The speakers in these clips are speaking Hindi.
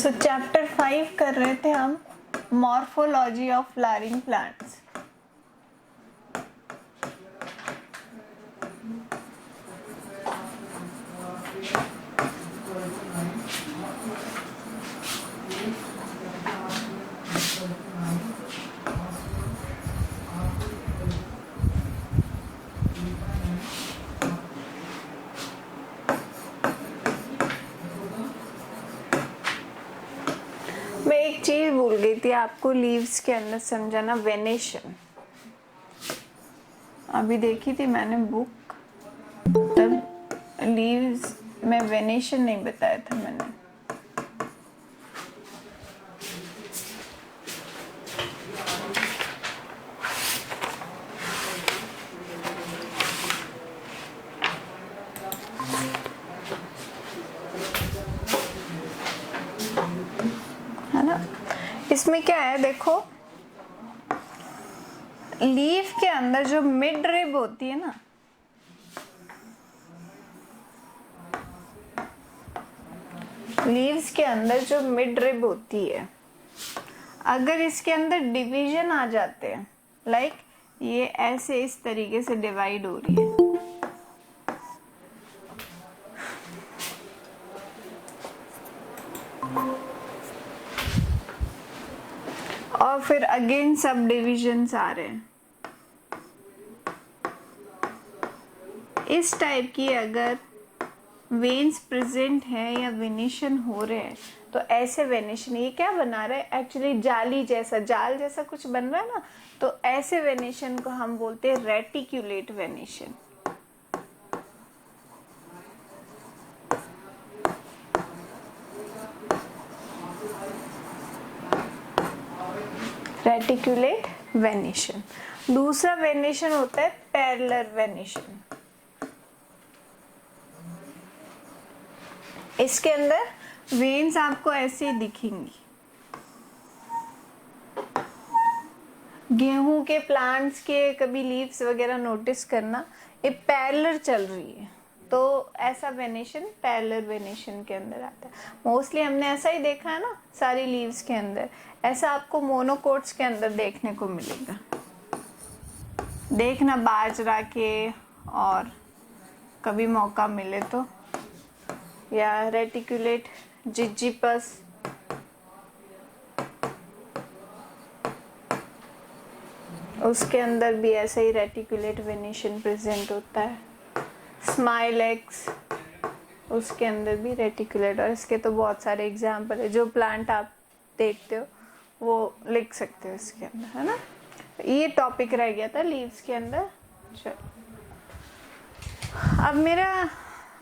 सो चैप्टर 5 कर रहे थे हम, मॉर्फोलॉजी ऑफ फ्लावरिंग प्लांट्स। मैं एक चीज भूल गई थी आपको लीव्स के अंदर समझाना, वेनेशन। अभी देखी थी मैंने बुक, तब लीव्स में वेनेशन नहीं बताया था मैंने। है ना? इसमें क्या है देखो, लीफ के अंदर जो मिड रिब होती है ना, लीव्स के अंदर जो मिड रिब होती है, अगर इसके अंदर डिवीजन आ जाते हैं, लाइक ये ऐसे इस तरीके से डिवाइड हो रही है, और फिर अगेन सब डिविजन्स आ रहे हैं, इस टाइप की अगर वेन्स प्रेजेंट है या वेनेशन हो रहे हैं, तो ऐसे वेनेशन, ये क्या बना रहा है एक्चुअली, जाली जैसा, जाल जैसा कुछ बन रहा है ना, तो ऐसे वेनेशन को हम बोलते हैं रेटिक्यूलेट वेनेशन। रेटिक्यूलेट वेनेशन। दूसरा वेनेशन होता है पैरेलल वेनेशन। इसके अंदर वेन्स आपको ऐसे ही दिखेंगी। गेहूं के प्लांट्स के कभी लीव्स वगैरह नोटिस करना, ये पैरेलल चल रही है, तो ऐसा वेनेशन पैरेलल वेनेशन के अंदर आता है। मोस्टली हमने ऐसा ही देखा है ना सारी लीव्स के अंदर, ऐसा आपको मोनोकोट्स के अंदर देखने को मिलेगा। देखना बाजरा के, और कभी मौका मिले तो, या रेटिकुलेट जिजिपस, उसके अंदर भी ऐसा ही रेटिकुलेट वेनेशन प्रेजेंट होता है। स्माइलेक्स, उसके अंदर भी रेटिकुलेट, और इसके तो बहुत सारे एग्जाम्पल है, जो प्लांट आप देखते हो वो लिख सकते हो इसके अंदर, है ना। ये टॉपिक रह गया था लीव्स के अंदर। चलो, अब मेरा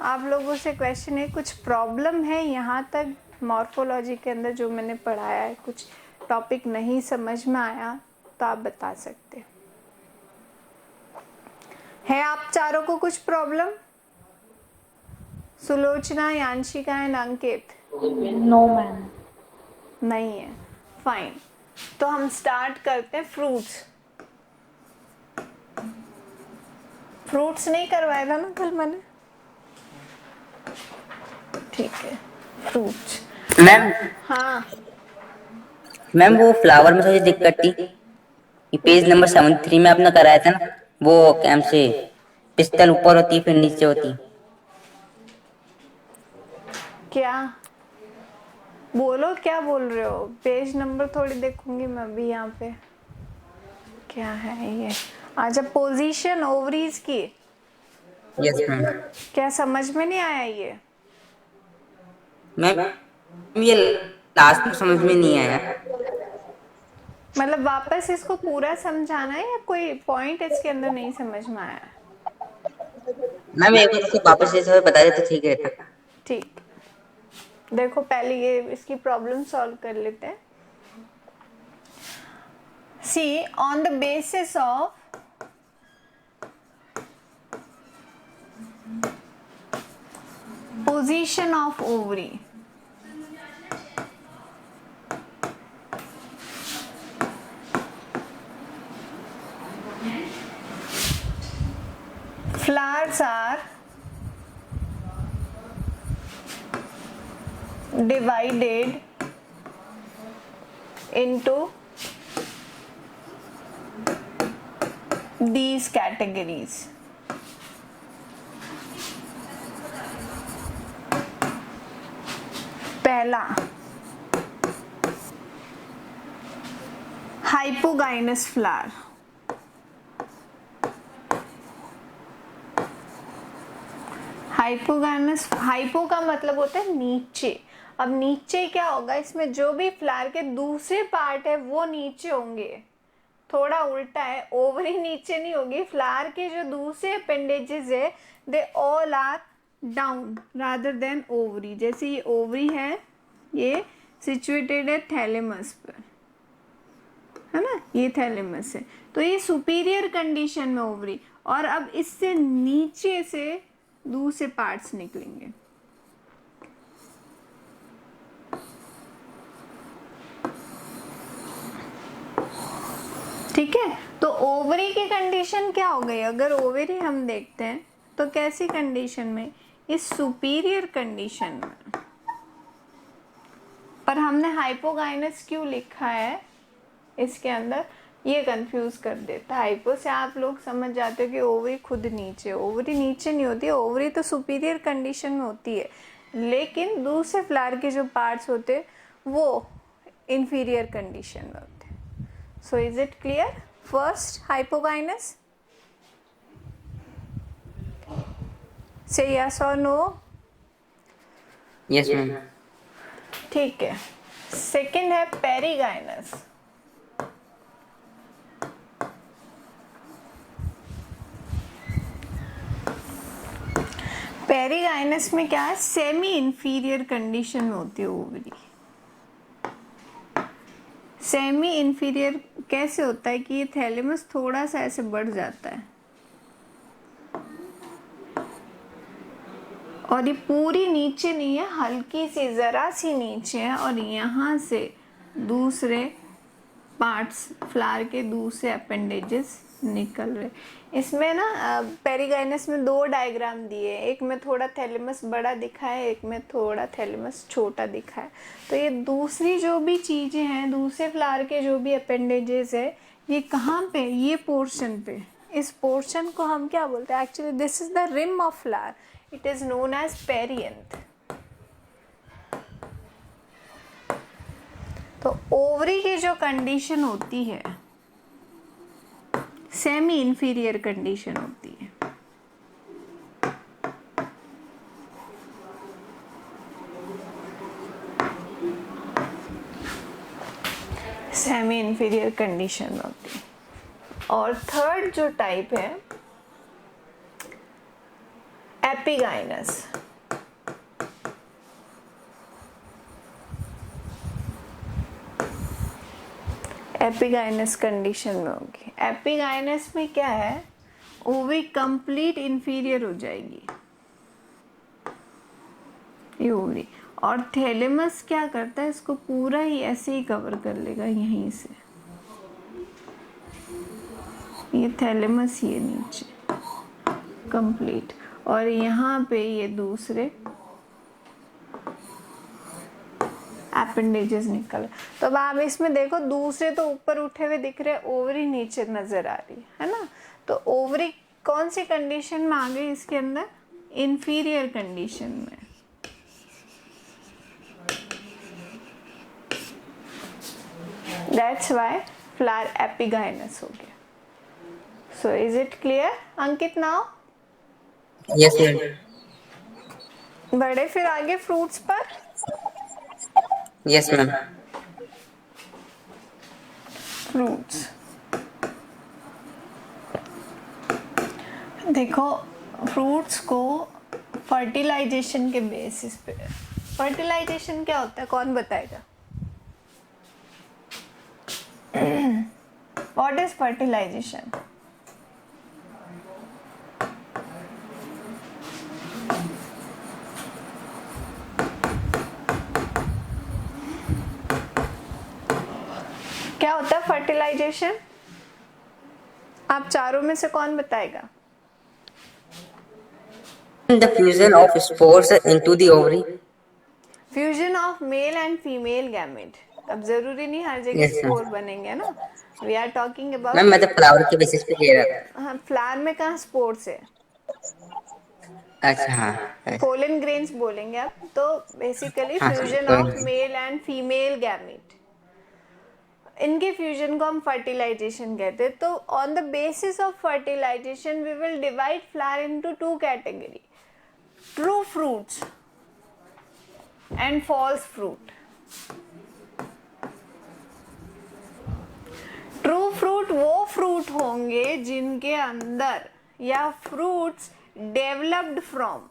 आप लोगों से क्वेश्चन है, कुछ प्रॉब्लम है यहाँ तक मॉर्फोलॉजी के अंदर जो मैंने पढ़ाया है, कुछ टॉपिक नहीं समझ में आया तो आप बता सकते है। आप चारों को कुछ problem? Sulochana, Yanshika and Ankit? No ma'am, नहीं है, फाइन। तो हम स्टार्ट करते हैं। फ्रूट्स नहीं करवाया था ना कल मैंने? ठीक है, फ्रूट्स। मैम हाँ मैम वो फ्लावर में थोड़ी दिक्कत थी, ये पेज नंबर 73 में आपने कराया था ना, वो कैम से पिस्टल ऊपर होती फिर नीचे होती। क्या बोलो, क्या बोल रहे हो? पेज नंबर थोड़ी देखूंगी मैं अभी यहाँ पे, क्या है ये? अच्छा, पोजीशन ओवरीज की। Yes ma'am. क्या समझ में नहीं आया ये? मैम ये लास्ट में समझ में नहीं आया। मतलब वापस इसको पूरा समझाना है या कोई पॉइंट इसके अंदर नहीं समझ में आया? मैम एक बार इसको वापस से बता देते ठीक रहता। ठीक, देखो पहले ये इसकी प्रॉब्लम सॉल्व कर लेते हैं। See, on the basis of position of ovary, flowers are divided into these categories. पहला हाइपोगाइनस फ्लावर, हाइपोगाइनस, हाइपो का मतलब होता है नीचे। अब नीचे क्या होगा, इसमें जो भी फ्लावर के दूसरे पार्ट है वो नीचे होंगे, थोड़ा उल्टा है, ओवरी नीचे नहीं होगी, फ्लावर के जो दूसरे अपेंडेजेस है they all are down rather than ovary. जैसे ये ओवरी है, ये सिचुएटेड है थैलेमस पर, है ना, ये थैलेमस है, तो ये सुपीरियर कंडीशन में ओवरी, और अब इससे नीचे से दूसरे पार्ट्स निकलेंगे। ठीक है, तो ओवरी की कंडीशन क्या हो गई, अगर ओवरी हम देखते हैं तो कैसी कंडीशन में, इस सुपीरियर कंडीशन में, पर हमने हाइपोगाइनस क्यों लिखा है इसके अंदर, ये कंफ्यूज कर देता है। हाइपो से आप लोग समझ जाते हो कि ओवरी खुद नीचे, ओवरी नीचे नहीं होती, ओवरी तो सुपीरियर कंडीशन में होती है, लेकिन दूसरे फ्लावर के जो पार्ट्स होते हैं वो इंफीरियर कंडीशन में होते हैं। सो is it clear? First hypogynous, से यस और नो? Yes ma'am. ठीक है, सेकंड है पेरिगाइनस। पेरिगाइनस में क्या है, सेमी इंफीरियर कंडीशन में होती है ओवरी। सेमी इंफीरियर कैसे होता है कि ये थैलेमस थोड़ा सा ऐसे बढ़ जाता है और ये पूरी नीचे नहीं है, हल्की सी जरा सी नीचे है, और यहाँ से दूसरे पार्ट्स फ्लावर के दूसरे अपेंडेजेस निकल रहे। इसमें ना पेरिगाइनस में दो डायग्राम दिए, एक में थोड़ा थैलेमस बड़ा दिखा है, एक में थोड़ा थैलेमस छोटा दिखा है। तो ये दूसरी जो भी चीजें हैं, दूसरे फ्लावर के जो भी अपेंडेजेस है, ये कहाँ पे, ये पोर्शन पे, इस पोर्शन को हम क्या बोलते हैं, actually this is the rim of flower, it is known as perianth. तो ओवरी की जो कंडीशन होती है सेमी इंफीरियर कंडीशन होती है। सेमी इंफीरियर कंडीशन होती है। और थर्ड जो टाइप है एपिगाइनस। एपिगाइनस कंडीशन में होगी। एपिगाइनस में क्या है, ओवरी कंप्लीट इंफीरियर हो जाएगी ये ओवरी, और थैलेमस क्या करता है, इसको पूरा ही ऐसे ही कवर कर लेगा यहीं से, ये थैलेमस ये नीचे कंप्लीट, और यहाँ पे ये दूसरे अपेंडेजेस निकल। तो अब आप इसमें देखो, दूसरे तो ऊपर उठे हुए दिख रहे, ओवरी नीचे नजर आ रही है ना। तो ओवरी कौन सी कंडीशन में आ गई इसके अंदर, इंफीरियर कंडीशन में। दैट्स व्हाई फ्लावर एपिगाइनस हो गया। So is it clear Ankit now? Yes ma'am. बढ़े फिर आगे फ्रूट्स पर। Yes ma'am. फ्रूट्स देखो, फ्रूट्स को फर्टिलाइजेशन के बेसिस पे, फर्टिलाइजेशन क्या होता है कौन बताएगा? What is fertilization? क्या होता है फर्टिलाइजेशन? आप चारों में से कौन बताएगा? The fusion of spores into the ovary. Fusion of male and female gamete. अब जरूरी नहीं हर जगह यस स्पोर मैम। बनेंगे ना, we are talking ma'am about. मैं तो फ्लावर के बेसिस पे कह रहा था। हाँ, फ्लावर में कहाँ स्पोर्स है, अच्छा हाँ। पोलन ग्रेन्स बोलेंगे आप तो। बेसिकली हाँ फ्यूजन कोई ऑफ नहीं। मेल एंड फीमेल गैमेट, इनके फ्यूजन को हम फर्टिलाइजेशन कहते हैं। तो on the basis of fertilization we will divide flower into two category, true fruits and false fruit. True fruit वो फ्रूट होंगे जिनके अंदर, या fruits developed from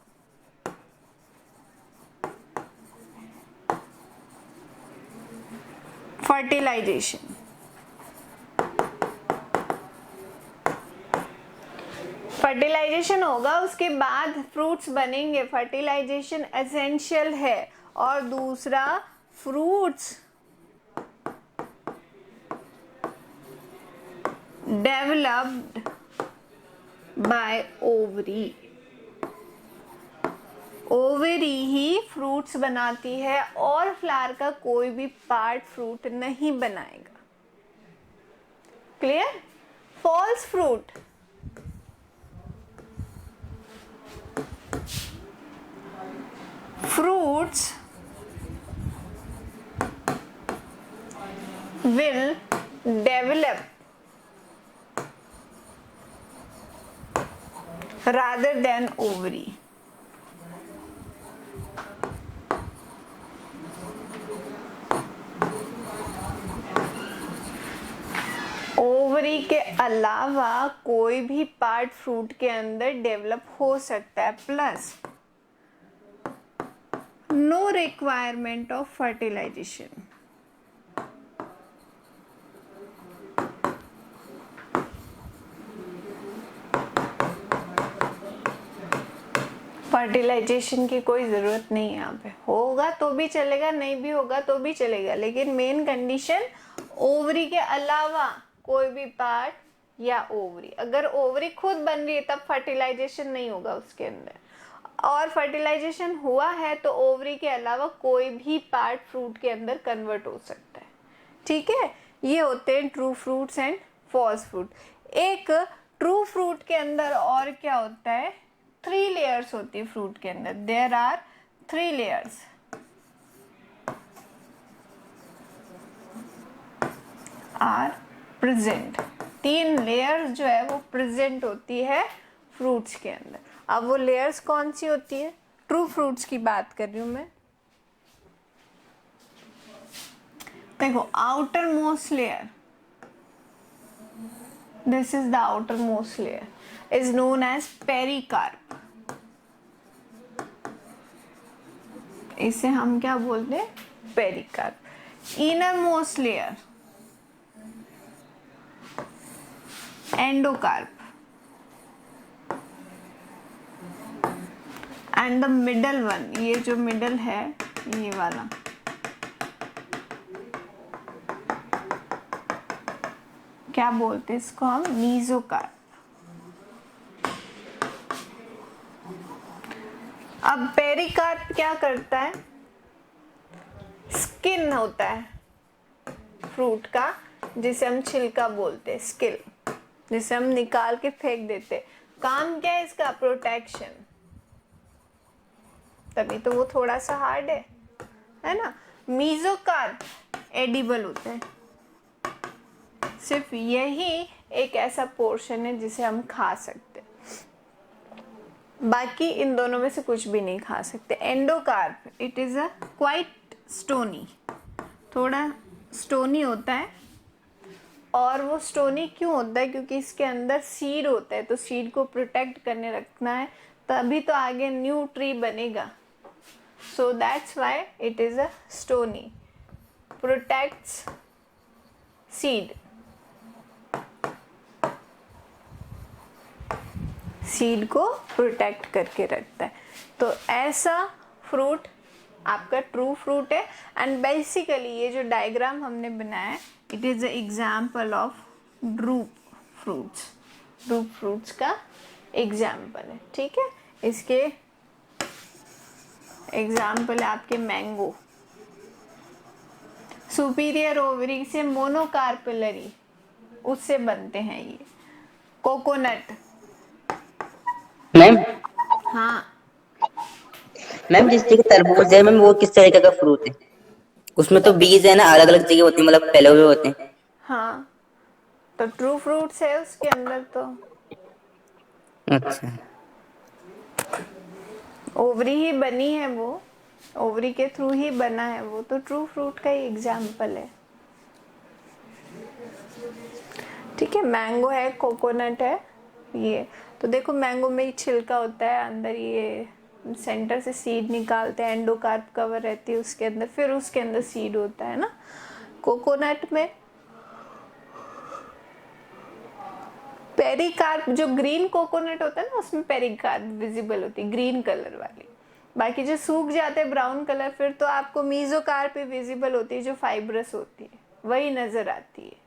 fertilization. Fertilization होगा उसके बाद फ्रूट्स बनेंगे, फर्टिलाइजेशन एसेंशियल है। और दूसरा, fruits developed by ovary, ovary he fruits बनाती है और फ्लावर का कोई भी पार्ट फ्रूट नहीं बनाएगा। Clear? False fruit, fruits will develop rather than ovary. Ovary के अलावा कोई भी पार्ट फ्रूट के अंदर डेवलप हो सकता है, plus no requirement of fertilization. Fertilization की कोई जरूरत नहीं है यहाँ पे, होगा तो भी चलेगा, नहीं भी होगा तो भी चलेगा, लेकिन मेन कंडीशन ओवरी के अलावा कोई भी पार्ट, या ओवरी, अगर ओवरी खुद बन रही है तब फर्टिलाइजेशन नहीं होगा उसके अंदर, और फर्टिलाइजेशन हुआ है तो ओवरी के अलावा कोई भी पार्ट फ्रूट के अंदर कन्वर्ट हो सकता है। ठीक है, ये होते हैं true fruits and false fruit. एक ट्रू फ्रूट के अंदर और क्या होता है, 3 लेयर्स होती है फ्रूट के अंदर, there are 3 layers. Are present, 3 layers जो है वो प्रेजेंट होती है फ्रूट्स के अंदर। अब वो लेयर्स कौन सी होती है, ट्रू फ्रूट्स की बात कर रही हूं मैं। देखो, outer most layer, this is the outer most layer, is known as pericarp. इसे हम क्या बोलते हैं, pericarp. Inner most layer, endocarp, and the middle one, ये जो मिडल है ये वाला, क्या बोलते हैं इसको हम, मीजोकार्प। अब पेरिकार्प क्या करता है, स्किन होता है फ्रूट का जिसे हम छिलका बोलते हैं, स्किल, जिसे हम निकाल के फेंक देते। काम क्या है इसका, प्रोटेक्शन, तभी तो वो थोड़ा सा हार्ड है ना। मीजोकार्प एडिबल होता है, सिर्फ यही एक ऐसा पोर्शन है जिसे हम खा सकते, बाकी इन दोनों में से कुछ भी नहीं खा सकते। Endocarp, it is a quite stony, थोड़ा स्टोनी होता है। और वो स्टोनी क्यों होता है, क्योंकि इसके अंदर सीड होता है, तो सीड को प्रोटेक्ट करने रखना है, तभी तो आगे न्यू ट्री बनेगा। So that's why it is a stony, protects seed, seed को प्रोटेक्ट करके रखता है। तो ऐसा फ्रूट आपका ट्रू फ्रूट है। एंड बेसिकली ये जो डायग्राम हमने बनाया है, it is example of drupe fruits, drupe fruits का एग्जाम्पल है। ठीक है, इसके एग्जाम्पल है आपके मैंगो, सुपीरियर ओवरी से मोनोकार्पेलरी, उससे बनते हैं ये। कोकोनट। मैम हाँ, मैम जिस जगह तरबूज है मैम वो किस तरीके का फ्रूट है? उसमें तो बीज है ना अलग अलग जगह होती है, मतलब फैले हुए होते हैं। हाँ, तो ट्रू फ्रूट्स है उसके अंदर तो। अच्छा। ओवरी ही बनी है वो, ओवरी के थ्रू ही बना है वो, तो ट्रू फ्रूट का ही एग्जाम्पल है। ठीक है, मैंगो है, कोकोनट है ये। तो देखो मैंगो में ही छिलका होता है, अंदर ये सेंटर से सीड निकालते हैं, एंडोकार्प कवर रहती है उसके अंदर, फिर उसके अंदर सीड होता है ना। कोकोनट में पेरिकार्प, जो ग्रीन कोकोनट होता है ना उसमें पेरिकार्प विजिबल होती है, ग्रीन कलर वाली। बाकी जो सूख जाते हैं ब्राउन कलर, फिर तो आपको मीजोकार्प ही विजिबल होती है, जो फाइब्रस होती है वही नजर आती है।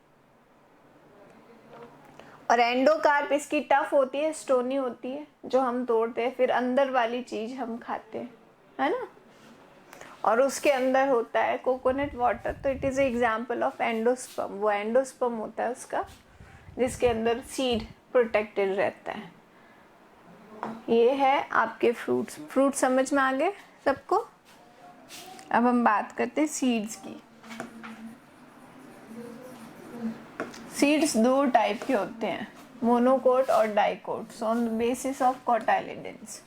और एंडोकार्प इसकी टफ होती है, स्टोनी होती है, जो हम तोड़ते हैं फिर अंदर वाली चीज हम खाते हैं, है ना। और उसके अंदर होता है कोकोनट वाटर, तो it is example of endosperm. वो एंडोस्पर्म होता है उसका, जिसके अंदर सीड प्रोटेक्टेड रहता है। ये है आपके फ्रूट्स। फ्रूट समझ में आ गए सबको। अब हम बात करते हैं सीड्स की। सीड्स दो टाइप के होते हैं, मोनोकोट और dicots, on the basis of cotyledons.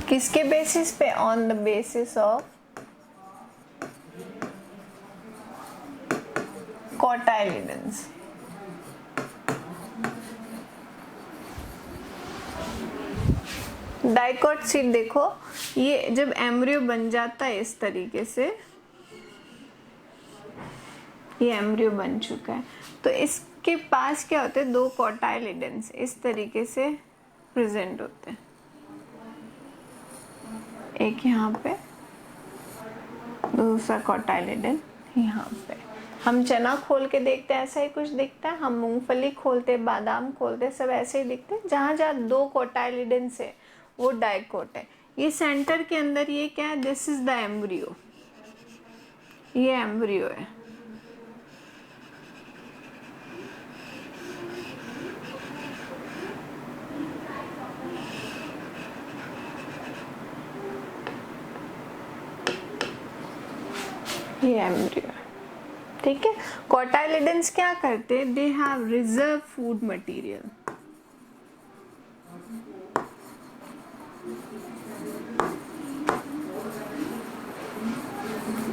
किसके बेसिस पे? On the basis of cotyledons. Dicot seed देखो, ये जब एम्ब्रियो बन जाता है इस तरीके से, ये एम्ब्रियो बन चुका है, तो इसके पास क्या होते हैं? दो कोटाइलिडेंस इस तरीके से प्रेजेंट होते हैं, एक यहाँ पे, दूसरा कोटाइलिडन यहाँ पे। हम चना खोल के देखते हैं ऐसा ही कुछ दिखता है, हम मूंगफली खोलते, बादाम खोलते, सब ऐसे ही दिखते हैं। जहाँ जहाँ दो कोटाइलिडेंस है वो डाइकोट है। ये सेंटर के अंदर ये क्या है? दिस इज द एम्ब्रियो, ये एम्ब्रियो है। ये एम्ब्रियो है, ठीक है। कोटाइलिडेंस क्या करते हैं? They have reserve food material.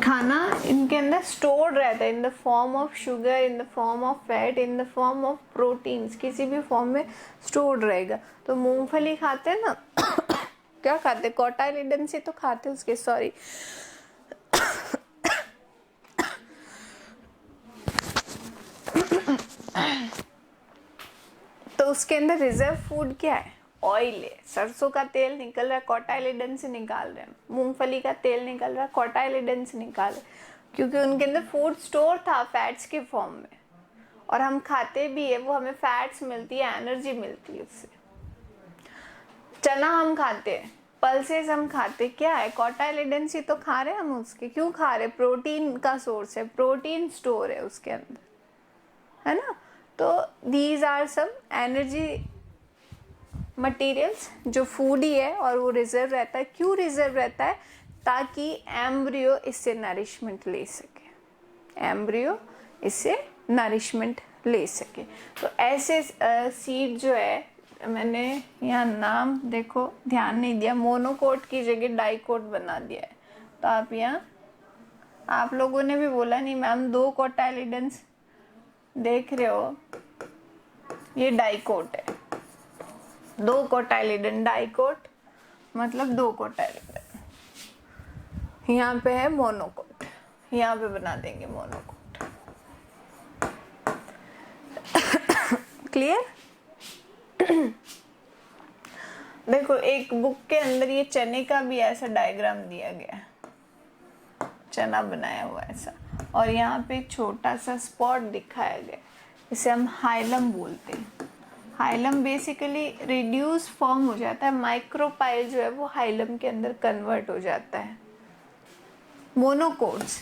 खाना इनके अंदर स्टोर्ड रहता है in the form of sugar, in the form of fat, in the form of proteins, किसी भी फॉर्म में स्टोर्ड रहेगा। तो मूंगफली खाते हैं ना क्या खाते हैं? कोटाइलिडन से तो खाते हैं उसके, सॉरी तो उसके अंदर रिजर्व फूड क्या है? ऑयल है, सरसों का तेल निकल रहा है, कोटाइलिडन से निकाल रहे हैं। मूंगफली का तेल निकल रहा है, कोटाइलिडन से निकाल रहे, क्योंकि उनके अंदर फूड स्टोर था फैट्स के फॉर्म में, और हम खाते भी है, वो हमें फैट्स मिलती है, एनर्जी मिलती है उससे। चना हम खाते हैं, पल्सेस हम खाते, क्या है? कोटाइलिडन से तो खा रहे हैं हम उसके। क्यों खा रहे? प्रोटीन का सोर्स है, प्रोटीन स्टोर है उसके अंदर, है ना। तो these are some energy materials जो फूड ही है, और वो रिजर्व रहता है। क्यों रिजर्व रहता है? ताकि एम्ब्रियो इससे नरिशमेंट ले सके, एम्ब्रियो इससे नरिशमेंट ले सके। तो ऐसे सीड जो है, मैंने यहाँ नाम देखो ध्यान नहीं दिया, मोनोकोट की जगह डाइकोट बना दिया है। तो आप यहाँ, आप लोगों ने भी बोला नहीं मैम दो कोटाइलिडेंस देख रहे हो, ये डाइकोट है, दो कोटाइलिडन। डाइकोट मतलब दो कोटाइलिडन। यहाँ पे है मोनोकोट, यहाँ पे बना देंगे मोनोकोट। क्लियर? देखो एक बुक के अंदर ये चने का भी ऐसा डायग्राम दिया गया है, चना बनाया हुआ ऐसा, और यहाँ पे एक छोटा सा स्पॉट दिखाया गया। इसे हम हाइलम बोलते हैं। हाइलम बेसिकली रिड्यूस फॉर्म हो जाता है, माइक्रोपाइल जो है वो हाइलम के अंदर कन्वर्ट हो जाता है। मोनोकोट्स,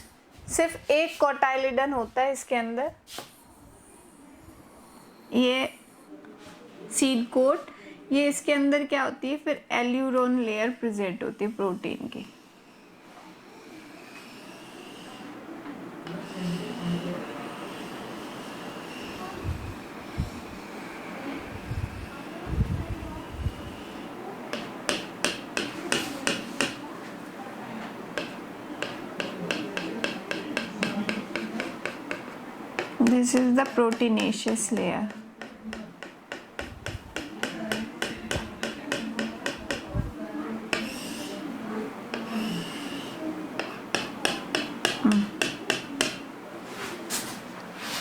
सिर्फ एक कोटाइलिडन होता है इसके अंदर, ये सीड कोट, ये इसके अंदर क्या होती है, फिर एल्यूरोन लेयर प्रेजेंट होती है प्रोटीन की। This is the proteinaceous layer.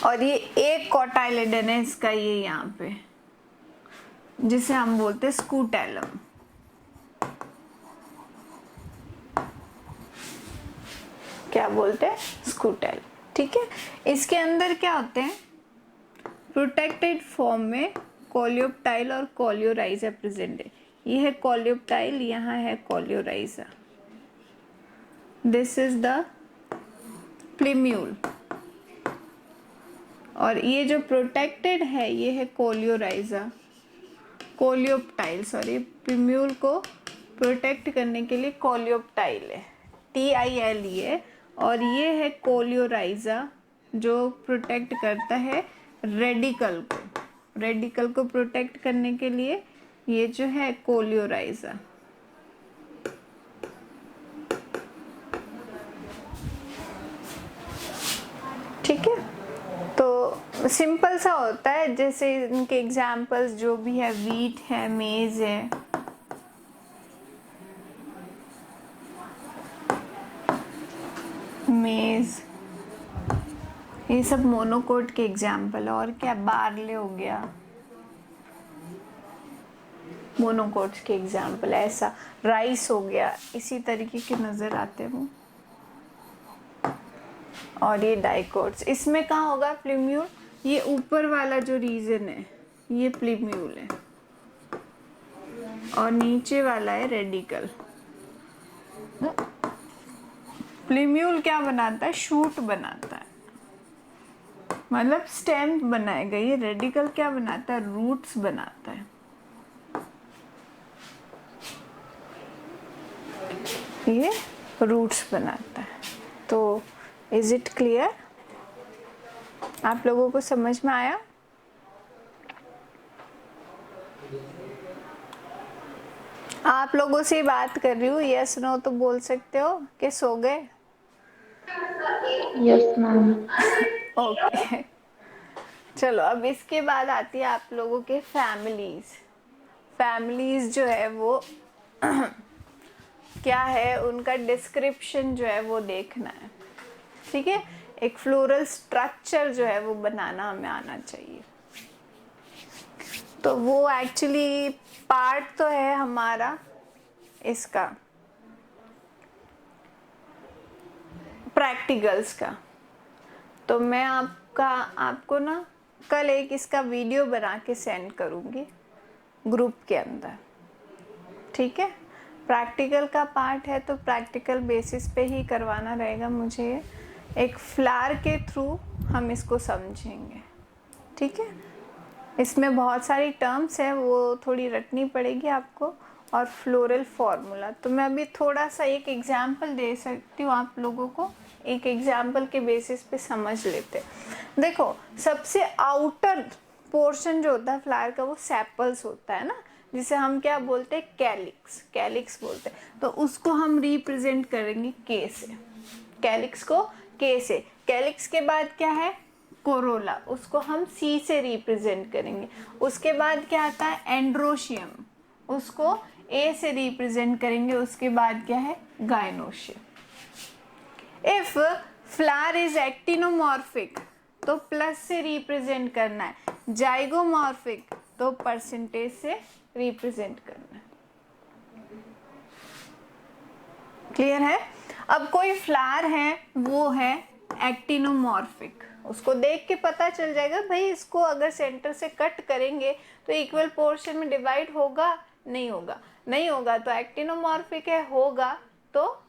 और ये एक कोटाइलिडन है इसका, ये यहाँ पे, जिसे हम बोलते हैं स्कूटेलम। क्या बोलते हैं, स्कूटेल। ठीक है, इसके अंदर क्या होते हैं, प्रोटेक्टेड फॉर्म में कोलियोप्टाइल और कोलियोराइजा प्रेजेंट है। ये है कोलियोप्टाइल, यहाँ है कोलियोराइजा। दिस इज द प्लीम्यूल, और ये जो प्रोटेक्टेड है ये है कोलियोराइजा, कोलियोप्टाइल सॉरी, प्लीम्यूल को प्रोटेक्ट करने के लिए कोलियोप्टाइल है, TIL है, और ये है कोलियोराइजा जो प्रोटेक्ट करता है रेडिकल को। रेडिकल को प्रोटेक्ट करने के लिए ये जो है कोलियोराइजा। ठीक है, तो सिंपल सा होता है, जैसे इनके एग्जाम्पल्स जो भी है, वीट है, मेज है, मेज, ये सब मोनोकोट के एग्जाम्पल। और क्या, बार्ले हो गया, मोनोकोट्स के एग्जाम्पल। ऐसा राइस हो गया, इसी तरीके के नजर आते हैं वो। और ये डाइकोट्स, इसमें कहाँ होगा प्लीम्यूल, ये ऊपर वाला जो रीजन है ये प्लीम्यूल है, और नीचे वाला है रेडिकल। प्लीम्यूल क्या बनाता है, शूट बनाता है, मतलब स्टेम बनाएगा। ये रेडिकल क्या बनाता है, रूट्स बनाता है। ये रूट्स बनाता है। तो इज इट क्लियर, आप लोगों को समझ में आया? आप लोगों से बात कर रही हूँ, यस नो तो बोल सकते हो कि सो गए। Yes ma'am. ओके, चलो अब इसके बाद आती है आप लोगों के फैमिलीज। फैमिलीज जो है वो क्या है, उनका डिस्क्रिप्शन जो है वो देखना है। ठीक है, एक फ्लोरल स्ट्रक्चर जो है वो बनाना हमें आना चाहिए। तो वो एक्चुअली पार्ट तो है हमारा इसका प्रैक्टिकल्स का। तो मैं आपको ना कल एक इसका वीडियो बना के सेंड करूँगी ग्रुप के अंदर। ठीक है, प्रैक्टिकल का पार्ट है तो प्रैक्टिकल बेसिस पे ही करवाना रहेगा मुझे। एक फ्लावर के थ्रू हम इसको समझेंगे। ठीक है, इसमें बहुत सारी टर्म्स है, वो थोड़ी रटनी पड़ेगी आपको, और फ्लोरल फॉर्मूला। तो मैं अभी थोड़ा सा एक एग्जाम्पल दे सकती हूँ आप लोगों को, एक एग्जाम्पल के बेसिस पे समझ लेते। देखो, सबसे आउटर पोर्शन जो होता है फ्लावर का वो सेपल्स होता है ना, जिसे हम क्या बोलते हैं, कैलिक्स, कैलिक्स बोलते हैं। तो उसको हम रिप्रेजेंट करेंगे के से, कैलिक्स को के से। कैलिक्स के बाद क्या है, कोरोला, उसको हम सी से रिप्रेजेंट करेंगे। उसके बाद क्या आता है, एंड्रोशियम, उसको ए से रिप्रेजेंट करेंगे। उसके बाद क्या है, gynoecium. If flower is actinomorphic तो प्लस से रिप्रेजेंट करना है, जाइगोमॉर्फिक तो परसेंटेज से रिप्रेजेंट करना है। क्लियर है? अब कोई फ्लावर है वो है एक्टिनोमॉर्फिक, उसको देख के पता चल जाएगा भाई इसको अगर सेंटर से कट करेंगे तो इक्वल पोर्शन में डिवाइड होगा, नहीं होगा, नहीं होगा तो एक्टिनोमॉर्फिक है, होगा तो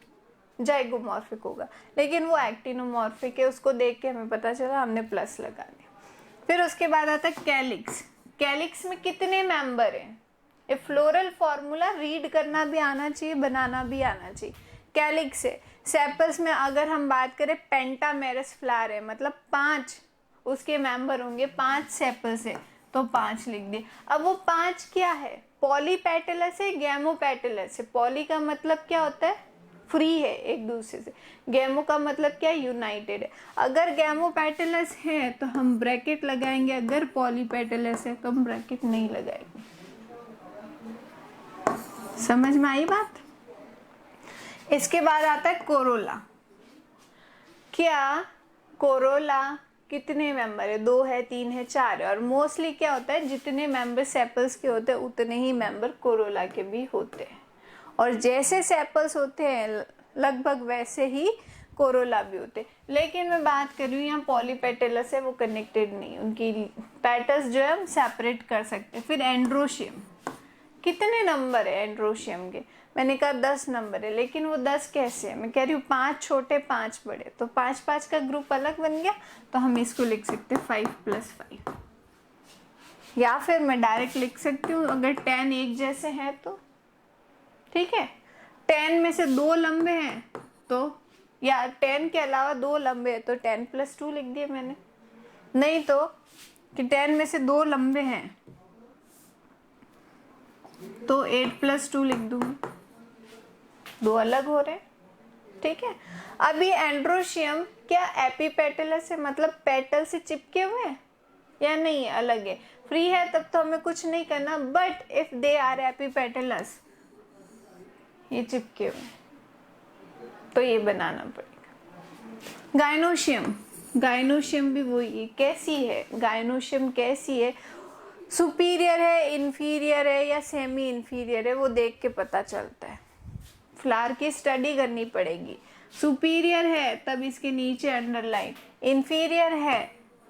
जाइगोमॉर्फिक होगा। लेकिन वो एक्टिनोमॉर्फिक है, उसको देख के हमें पता चला, हमने प्लस लगा दिया। फिर उसके बाद आता है कैलिक्स। कैलिक्स में कितने मेंबर हैं? ये फ्लोरल फॉर्मूला रीड करना भी आना चाहिए, बनाना भी आना चाहिए। कैलिक्स है। सेपल्स में अगर हम बात करें पेंटामेरस फ्लावर है, मतलब 5 उसके मेंबर होंगे, 5 सेपल्स है तो 5 लिख दिए। अब वो 5 क्या है? पॉलीपेटलस है, गैमोपेटलस है। पॉली का मतलब क्या होता है? फ्री है एक दूसरे से। गैमो का मतलब क्या है? यूनाइटेड है। अगर गैमोपेटलस है तो हम ब्रैकेट लगाएंगे, अगर पॉलीपेटलस है तो हम ब्रैकेट नहीं लगाएंगे। समझ में आई बात? इसके बाद आता है कोरोला। क्या कोरोला कितने मेंबर है? 2 है, 3 है, 4 है। और मोस्टली क्या होता है, जितने मेंबर सेपल्स के होते हैं उतने ही मेंबर कोरोला के भी होते हैं। और जैसे सेपल्स होते हैं लगभग वैसे ही कोरोला भी होते हैं। लेकिन मैं बात कर रही हूँ यहाँ पॉलीपेटलस है, वो कनेक्टेड नहीं, उनकी पेटल्स जो है हम सेपरेट कर सकते हैं। फिर एंड्रोशियम, कितने नंबर है एंड्रोशियम के? मैंने कहा 10 नंबर है, लेकिन वो 10 कैसे है? मैं कह रही हूँ 5 छोटे 5 बड़े, तो 5-5 का ग्रुप अलग बन गया, तो हम इसको लिख सकते हैं 5 + 5। या फिर मैं डायरेक्ट लिख सकती हूँ अगर 10 एक जैसे हैं तो, ठीक है। 10 में से 2 लंबे हैं तो, या 10 के अलावा 2 लंबे हैं तो 10 + 2 लिख दिए मैंने। नहीं तो कि 10 में से 2 लंबे हैं तो 8 + 2 लिख दूंगी, 2 अलग हो रहे, ठीक है। अभी एंड्रोशियम क्या एपिपेटलस है, मतलब पेटल से चिपके हुए हैं या नहीं है? अलग है। फ्री है तब तो हमें कुछ नहीं करना, but if they are epipetalous, ये चिपके हुए तो ये बनाना पड़ेगा। गाइनोशियम, गाइनोशियम भी वही है। कैसी है गाइनोशियम? कैसी है? सुपीरियर है, इंफीरियर है या सेमी इंफीरियर है, वो देख के पता चलता है। फ्लावर की स्टडी करनी पड़ेगी। सुपीरियर है तब इसके नीचे अंडरलाइन, इंफीरियर है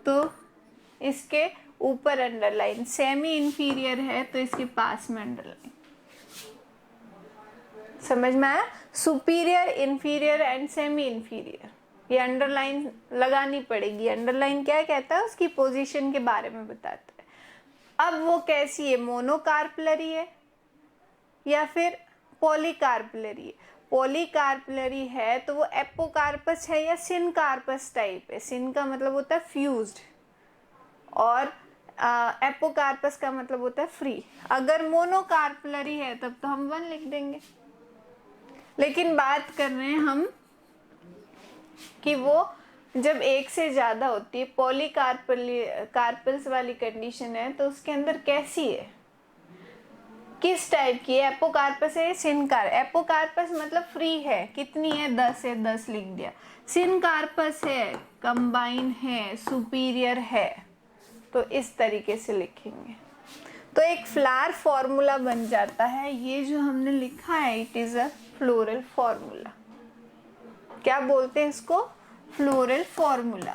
तो इसके ऊपर अंडरलाइन, सेमी इंफीरियर है तो इसके पास में अंडरलाइन। समझ में आया? Superior, inferior and semi inferior, ये अंडरलाइन लगानी पड़ेगी। अंडरलाइन क्या कहता है? उसकी पोजीशन के बारे में बताता है। अब वो कैसी है? मोनोकार्पलरी है या फिर पॉलीकार्पलरी है? पॉलीकार्पलरी है तो वो एपोकार्पस है या सिनकार्पस टाइप है? सिन का मतलब होता है फ्यूज्ड और एपोकार्पस का मतलब होता है फ्री। अगर मोनोकार्पलरी है तब तो हम 1 लिख देंगे। लेकिन बात कर रहे हैं हम कि वो जब एक से ज्यादा होती है, पॉलीकार्पल्स वाली कंडीशन है, तो उसके अंदर कैसी है, किस टाइप की है? एपोकार्पस है, सिनकार? एपोकार्पस मतलब फ्री है, कितनी है? 10 है, 10 लिख दिया। सिनकार्पस है, कंबाइन है, सुपीरियर है, तो इस तरीके से लिखेंगे। तो एक फ्लावर फॉर्मूला बन जाता है। ये जो हमने लिखा है, it is a floral formula. क्या बोलते हैं इसको? Floral formula.